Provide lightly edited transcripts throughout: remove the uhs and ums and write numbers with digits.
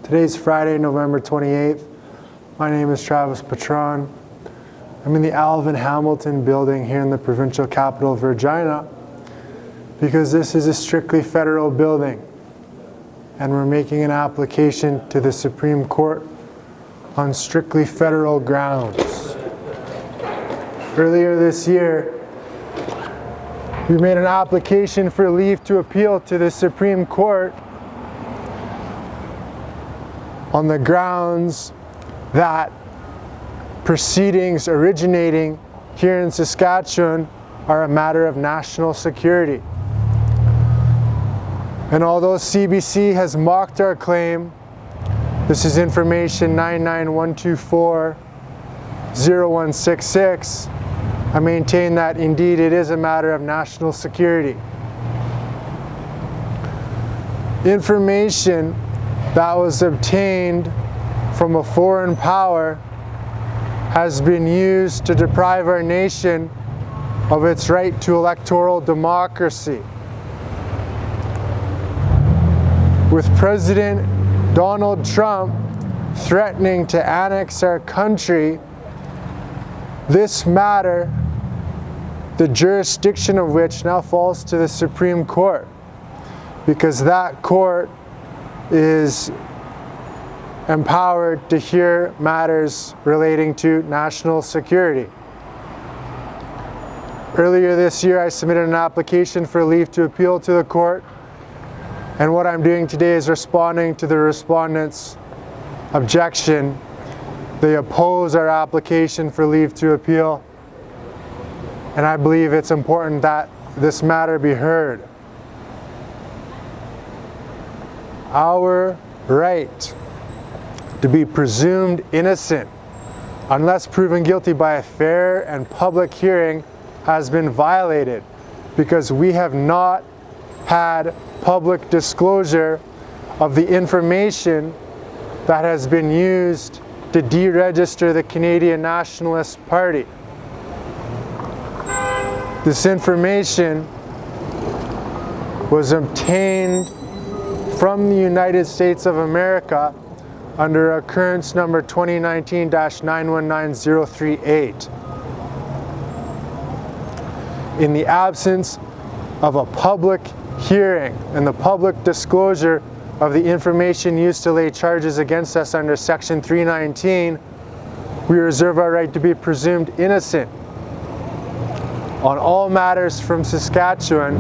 Today's Friday, November 28th. My name is Travis Patron. I'm in the Alvin Hamilton building here in the provincial capital of Regina because this is a strictly federal building and we're making an application to the Supreme Court on strictly federal grounds. Earlier this year, we made an application for leave to appeal to the Supreme Court on the grounds that proceedings originating here in Saskatchewan are a matter of national security. And although CBC has mocked our claim, this is information 99124-0166, I maintain that indeed it is a matter of national security. Information that was obtained from a foreign power has been used to deprive our nation of its right to electoral democracy. With President Donald Trump threatening to annex our country, this matter, the jurisdiction of which now falls to the Supreme Court, because that court is empowered to hear matters relating to national security. Earlier this year, I submitted an application for leave to appeal to the court, and what I'm doing today is responding to the respondents' objection. They oppose our application for leave to appeal, and I believe it's important that this matter be heard. Our right to be presumed innocent unless proven guilty by a fair and public hearing has been violated because we have not had public disclosure of the information that has been used to deregister the Canadian Nationalist Party. This information was obtained from the United States of America under occurrence number 2019-919038. In the absence of a public hearing and the public disclosure of the information used to lay charges against us under Section 319, we reserve our right to be presumed innocent on all matters from Saskatchewan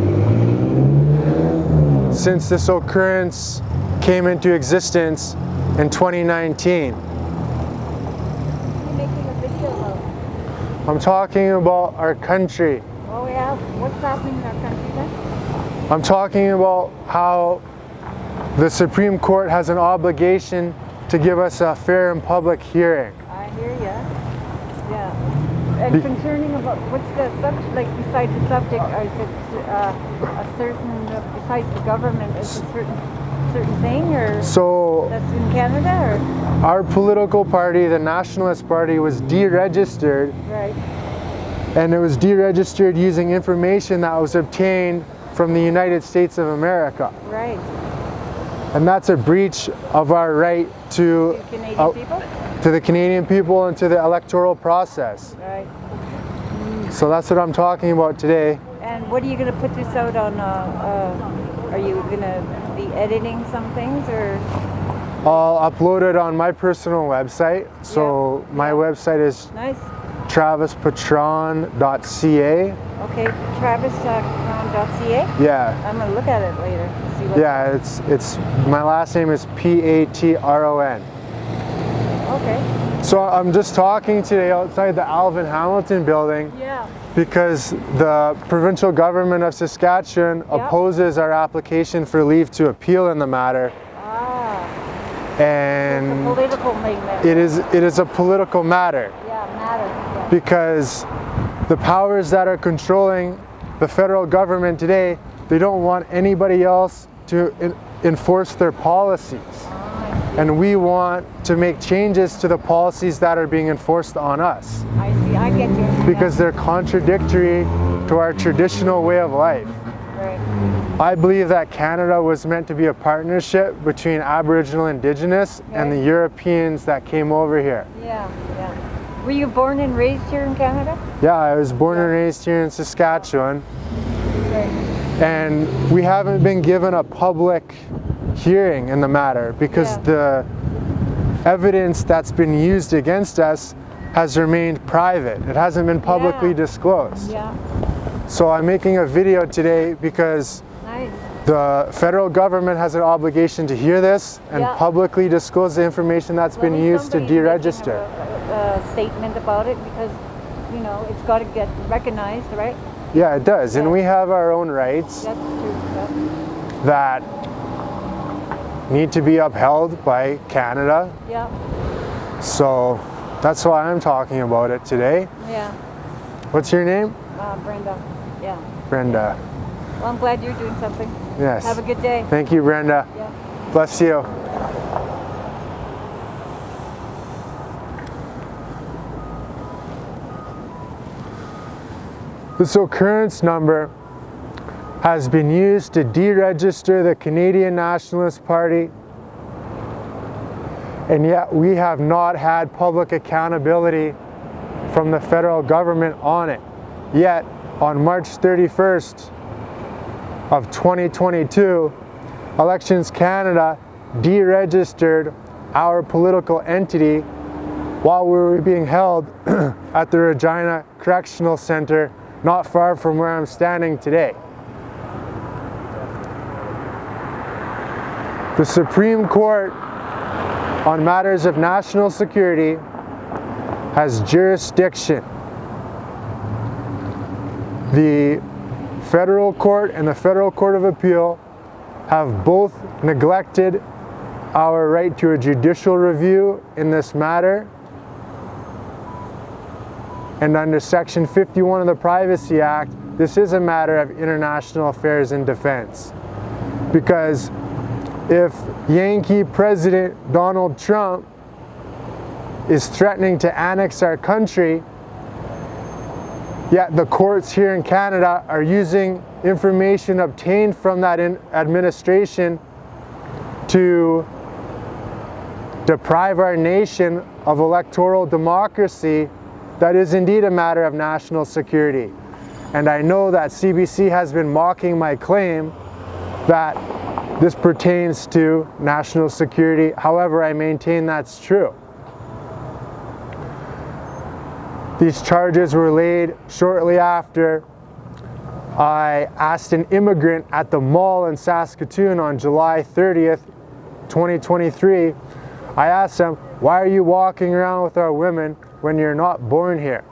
since this occurrence came into existence in 2019. What are you making a video of? I'm talking about our country. Oh yeah, what's happening in our country then? I'm talking about how the Supreme Court has an obligation to give us a fair and public hearing. I hear ya. Yeah. And concerning about, what's the subject, like besides the subject, is it a certain, besides the government, is it a certain thing, or So that's in Canada, or? our political party, the Nationalist Party, was deregistered, Right. and it was deregistered using information that was obtained from the United States of America. Right. And that's a breach of our right To Canadian people? to the Canadian people and to the electoral process. Right. So that's what I'm talking about today. And what are you going to put this out on, are you going to be editing some things, or? I'll upload it on my personal website. So my website is Nice. travispatron.ca. Okay, travis.com.ca. Yeah. I'm going to look at it later. See what. Yeah, it's my last name is Patron. Okay. So I'm just talking today outside the Alvin Hamilton building Yeah. because the provincial government of Saskatchewan opposes our application for leave to appeal in the matter, Ah. and It's a political thing then. it is a political matter Yeah, matter. Yeah. because the powers that are controlling the federal government today, they don't want anybody else to enforce their policies. And we want to make changes to the policies that are being enforced on us I see. I get you. because they're contradictory to our traditional way of life. Right. I believe that Canada was meant to be a partnership between Aboriginal Indigenous and the Europeans that came over here. Yeah, yeah. Were you born and raised here in Canada? Yeah, I was born and raised here in Saskatchewan, Right. and we haven't been given a public hearing in the matter because the evidence that's been used against us has remained private. It hasn't been publicly disclosed. Yeah. So I'm making a video today because Nice. the federal government has an obligation to hear this and publicly disclose the information that's been used to deregister. A statement about it because, you know, it's got to get recognized, right? Yeah, it does. And we have our own rights That's true. Yeah. that need to be upheld by Canada. Yeah. So that's why I'm talking about it today. Yeah. What's your name? Brenda. Yeah. Brenda. Well, I'm glad you're doing something. Yes. Have a good day. Thank you, Brenda. Yeah. Bless you. This occurrence number has been used to deregister the Canadian Nationalist Party, and yet we have not had public accountability from the federal government on it. Yet, on March 31st of 2022, Elections Canada deregistered our political entity while we were being held at the Regina Correctional Center, not far from where I'm standing today. The Supreme Court on matters of national security has jurisdiction. The Federal Court and the Federal Court of Appeal have both neglected our right to a judicial review in this matter. And under Section 51 of the Privacy Act, this is a matter of international affairs and defense. Because if Yankee President Donald Trump is threatening to annex our country, yet the courts here in Canada are using information obtained from that administration to deprive our nation of electoral democracy, that is indeed a matter of national security. And I know that CBC has been mocking my claim that this pertains to national security. However, I maintain that's true. These charges were laid shortly after I asked an immigrant at the mall in Saskatoon on July 30th, 2023, I asked him, "Why are you walking around with our women when you're not born here?"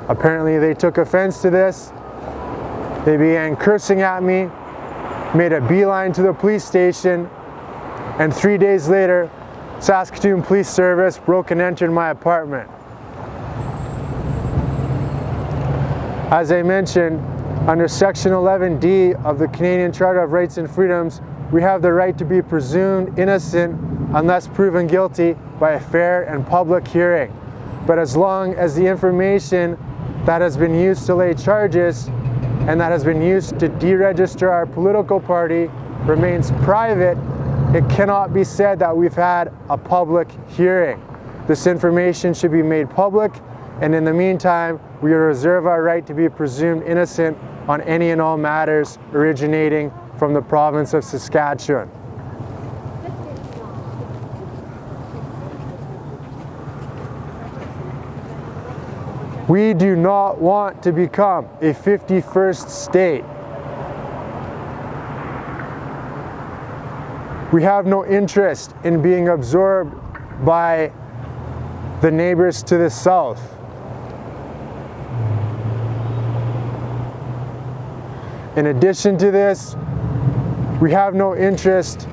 Apparently they took offense to this. They began cursing at me, made a beeline to the police station, and 3 days later, Saskatoon Police Service broke and entered my apartment. As I mentioned, under Section 11D of the Canadian Charter of Rights and Freedoms, we have the right to be presumed innocent unless proven guilty by a fair and public hearing. But as long as the information that has been used to lay charges and that has been used to deregister our political party remains private, it cannot be said that we've had a public hearing. This information should be made public, and in the meantime, we reserve our right to be presumed innocent on any and all matters originating from the province of Saskatchewan. We do not want to become a 51st state. We have no interest in being absorbed by the neighbors to the south. In addition to this, we have no interest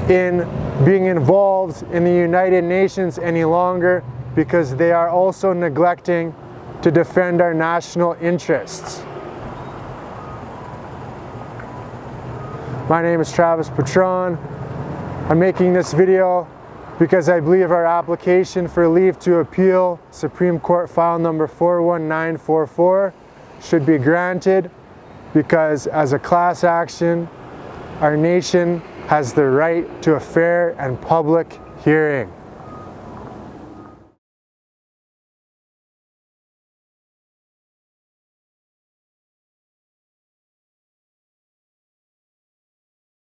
in being involved in the United Nations any longer because they are also neglecting to defend our national interests. My name is Travis Patron. I'm making this video because I believe our application for leave to appeal Supreme Court file number 41944 should be granted, because as a class action, our nation has the right to a fair and public hearing.